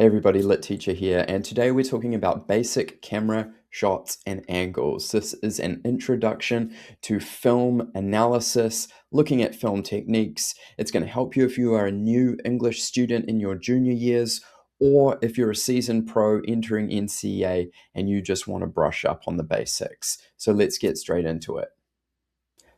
Hey everybody, Lit Teacher here, and today we're talking about basic camera shots and angles. This is an introduction to film analysis, looking at film techniques. It's going to help you if you are a new English student in your junior years, or if you're a seasoned pro entering NCEA and you just want to brush up on the basics. So let's get straight into it.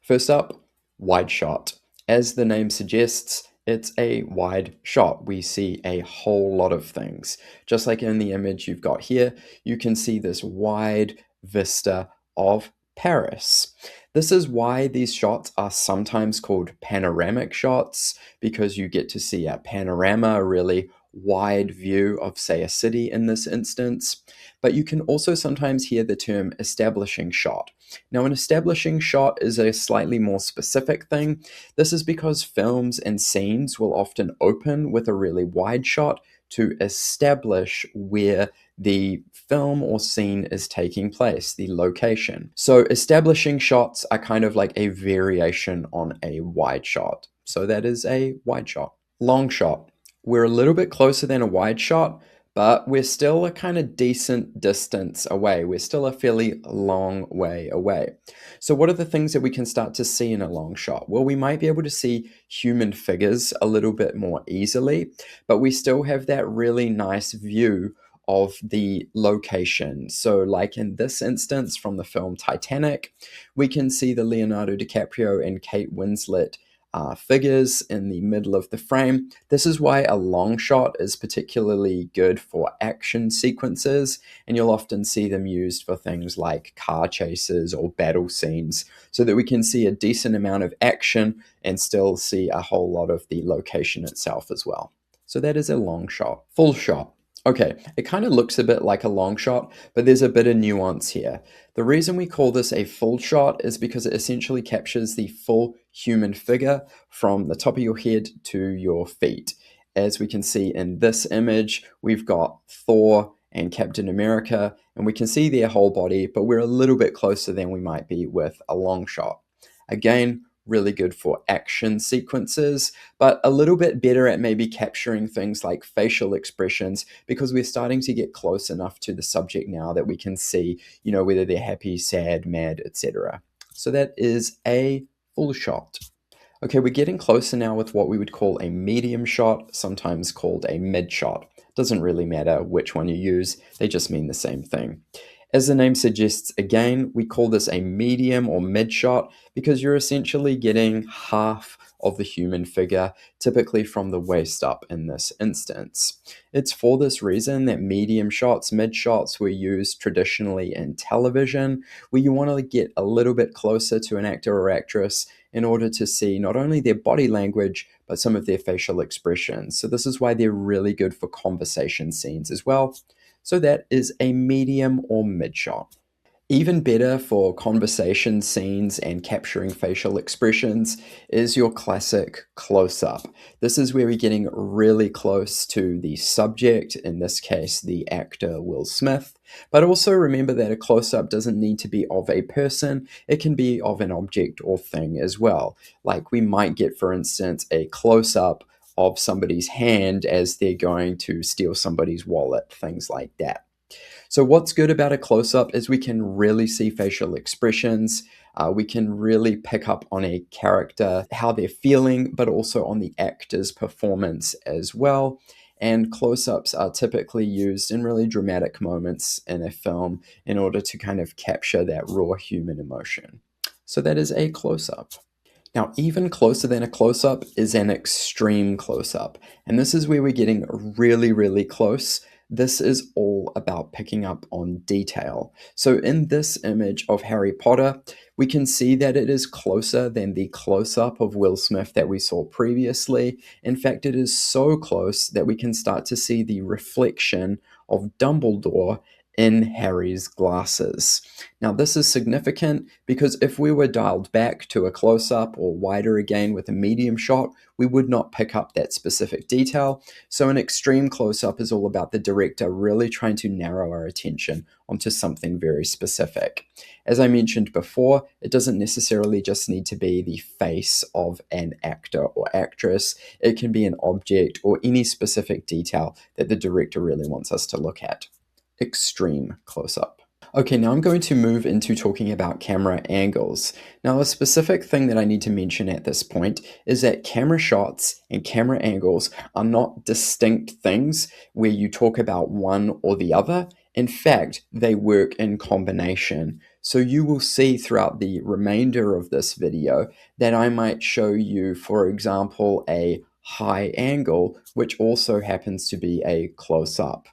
First up, wide shot. As the name suggests, it's a wide shot. We see a whole lot of things. Just like in the image you've got here, you can see this wide vista of Paris. This is why these shots are sometimes called panoramic shots, because you get to see a panorama, a really wide view of, say, a city in this instance. But you can also sometimes hear the term establishing shot. Now, an establishing shot is a slightly more specific thing. This is because films and scenes will often open with a really wide shot to establish where the film or scene is taking place, the location. So establishing shots are kind of like a variation on a wide shot. So that is a wide shot. Long shot. We're a little bit closer than a wide shot, but we're still a kind of decent distance away. We're still a fairly long way away. So what are the things that we can start to see in a long shot? Well, we might be able to see human figures a little bit more easily, but we still have that really nice view of the location. So like in this instance from the film Titanic, we can see the Leonardo DiCaprio and Kate Winslet figures in the middle of the frame. This is why a long shot is particularly good for action sequences, and you'll often see them used for things like car chases or battle scenes, so that we can see a decent amount of action and still see a whole lot of the location itself as well. So that is a long shot. Full shot. Okay, it kind of looks a bit like a long shot, but there's a bit of nuance here. The reason we call this a full shot is because it essentially captures the full human figure from the top of your head to your feet. As we can see in this image, we've got Thor and Captain America, and we can see their whole body, but we're a little bit closer than we might be with a long shot. Again, really good for action sequences, but a little bit better at maybe capturing things like facial expressions, because we're starting to get close enough to the subject now that we can see, whether they're happy, sad, mad, etc. So that is a full shot. Okay, we're getting closer now with what we would call a medium shot, sometimes called a mid shot. Doesn't really matter which one you use, they just mean the same thing. As the name suggests, again, we call this a medium or mid shot because you're essentially getting half of the human figure, typically from the waist up in this instance. It's for this reason that medium shots, mid shots were used traditionally in television, where you want to get a little bit closer to an actor or actress in order to see not only their body language, but some of their facial expressions. So this is why they're really good for conversation scenes as well. So that is a medium or mid shot. Even better for conversation scenes and capturing facial expressions is your classic close-up. This is where we're getting really close to the subject, in this case the actor Will Smith. But also remember that a close-up doesn't need to be of a person, it can be of an object or thing as well. Like we might get, for instance, a close-up of somebody's hand as they're going to steal somebody's wallet, things like that. So what's good about a close-up is we can really see facial expressions. We can really pick up on a character, how they're feeling, but also on the actor's performance as well. And close-ups are typically used in really dramatic moments in a film in order to kind of capture that raw human emotion. So that is a close-up. Now, even closer than a close-up is an extreme close-up. And this is where we're getting really, really close. This is all about picking up on detail. So in this image of Harry Potter, we can see that it is closer than the close-up of Will Smith that we saw previously. In fact, it is so close that we can start to see the reflection of Dumbledore in Harry's glasses. Now, this is significant because if we were dialed back to a close-up or wider again with a medium shot, we would not pick up that specific detail. So an extreme close-up is all about the director really trying to narrow our attention onto something very specific. As I mentioned before, it doesn't necessarily just need to be the face of an actor or actress. It can be an object or any specific detail that the director really wants us to look at. Extreme close-up. Okay, now I'm going to move into talking about camera angles. Now, a specific thing that I need to mention at this point is that camera shots and camera angles are not distinct things where you talk about one or the other. In fact, they work in combination. So you will see throughout the remainder of this video that I might show you, for example, a high angle, which also happens to be a close-up.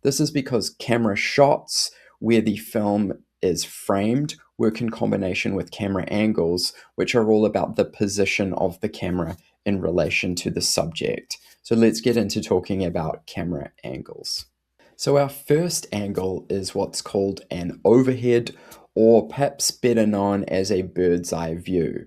This is because camera shots where the film is framed work in combination with camera angles, which are all about the position of the camera in relation to the subject. So let's get into talking about camera angles. So our first angle is what's called an overhead, or perhaps better known as a bird's eye view.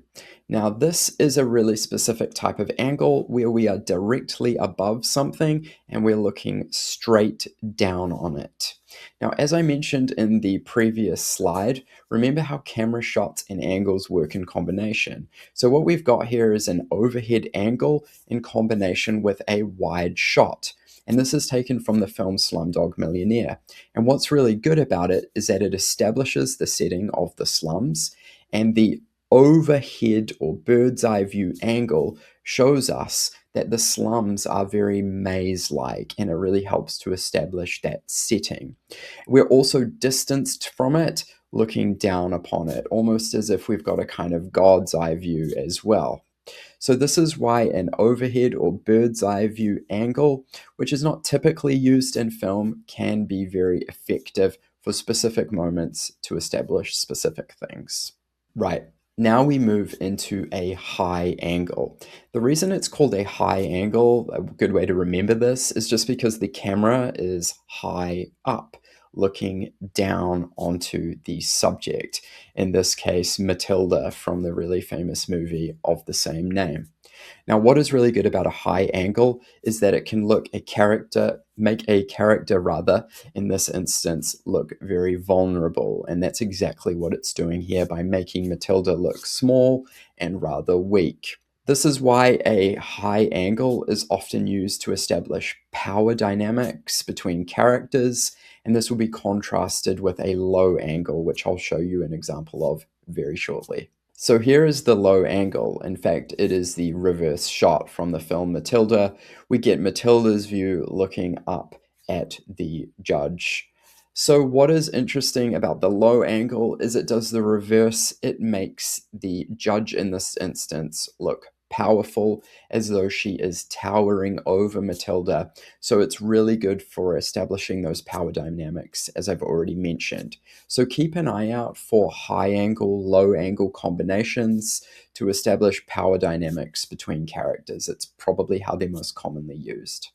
Now, this is a really specific type of angle where we are directly above something and we're looking straight down on it. Now, as I mentioned in the previous slide, remember how camera shots and angles work in combination. So what we've got here is an overhead angle in combination with a wide shot. And this is taken from the film Slumdog Millionaire. And what's really good about it is that it establishes the setting of the slums, and the overhead or bird's eye view angle shows us that the slums are very maze-like, and it really helps to establish that setting. We're also distanced from it, looking down upon it, almost as if we've got a kind of God's eye view as well. So this is why an overhead or bird's eye view angle, which is not typically used in film, can be very effective for specific moments to establish specific things. Right. Now we move into a high angle. The reason it's called a high angle, a good way to remember this, is just because the camera is high up, looking down onto the subject. In this case, Matilda from the really famous movie of the same name. Now, what is really good about a high angle is that it can make a character in this instance, look very vulnerable. And that's exactly what it's doing here by making Matilda look small and rather weak. This is why a high angle is often used to establish power dynamics between characters, and this will be contrasted with a low angle, which I'll show you an example of very shortly. So here is the low angle. In fact, it is the reverse shot from the film Matilda. We get Matilda's view looking up at the judge. So what is interesting about the low angle is it does the reverse. It makes the judge in this instance look powerful, as though she is towering over Matilda. So it's really good for establishing those power dynamics, as I've already mentioned. So keep an eye out for high angle, low angle combinations to establish power dynamics between characters. It's probably how they're most commonly used.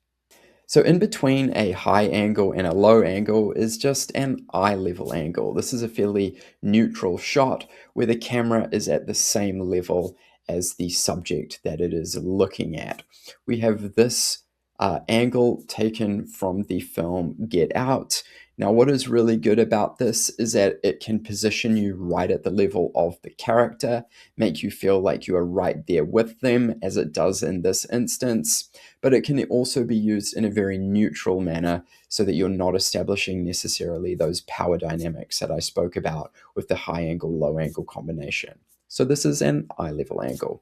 So in between a high angle and a low angle is just an eye level angle. This is a fairly neutral shot where the camera is at the same level as the subject that it is looking at. We have this angle taken from the film Get Out. Now, what is really good about this is that it can position you right at the level of the character, make you feel like you are right there with them, as it does in this instance, but it can also be used in a very neutral manner so that you're not establishing necessarily those power dynamics that I spoke about with the high angle, low angle combination. So this is an eye level angle.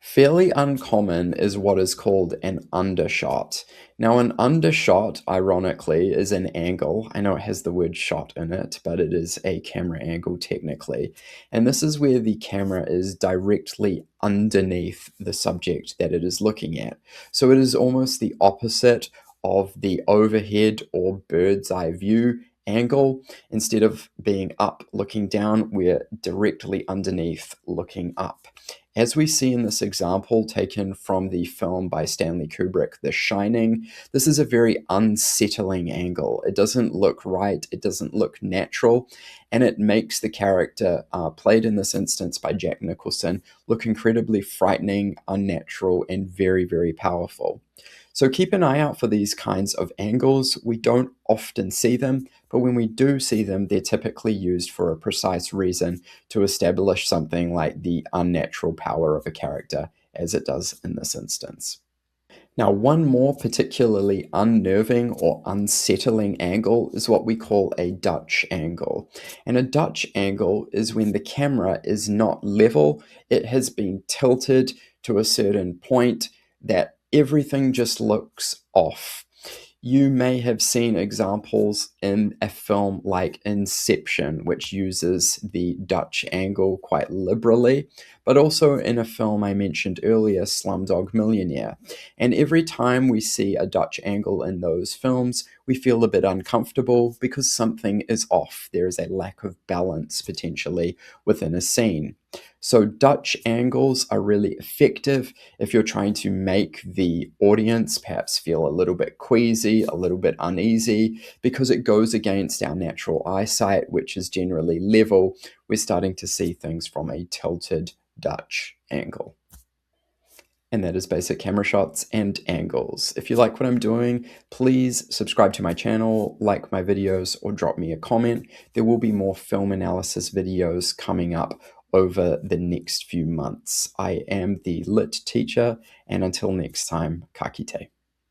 Fairly uncommon is what is called an undershot. Now, an undershot, ironically, is an angle. I know it has the word shot in it, but it is a camera angle technically. And this is where the camera is directly underneath the subject that it is looking at. So it is almost the opposite of the overhead or bird's eye view angle. Instead of being up looking down, we're directly underneath looking up. As we see in this example taken from the film by Stanley Kubrick, The Shining, this is a very unsettling angle. It doesn't look right, it doesn't look natural, and it makes the character, played in this instance by Jack Nicholson, look incredibly frightening, unnatural, and very, very powerful. So keep an eye out for these kinds of angles. We don't often see them, but when we do see them, they're typically used for a precise reason to establish something like the unnatural power of a character, as it does in this instance. Now, one more particularly unnerving or unsettling angle is what we call a Dutch angle. And a Dutch angle is when the camera is not level, it has been tilted to a certain point that everything just looks off. You may have seen examples in a film like Inception, which uses the Dutch angle quite liberally, but also in a film I mentioned earlier, Slumdog Millionaire. And every time we see a Dutch angle in those films, we feel a bit uncomfortable because something is off. There is a lack of balance potentially within a scene. So Dutch angles are really effective if you're trying to make the audience perhaps feel a little bit queasy, a little bit uneasy, because it goes against our natural eyesight, which is generally level. We're starting to see things from a tilted Dutch angle. And that is basic camera shots and angles. If you like what I'm doing, please subscribe to my channel, like my videos, or drop me a comment. There will be more film analysis videos coming up over the next few months. I am the Lit teacher, and until next time, ka kite.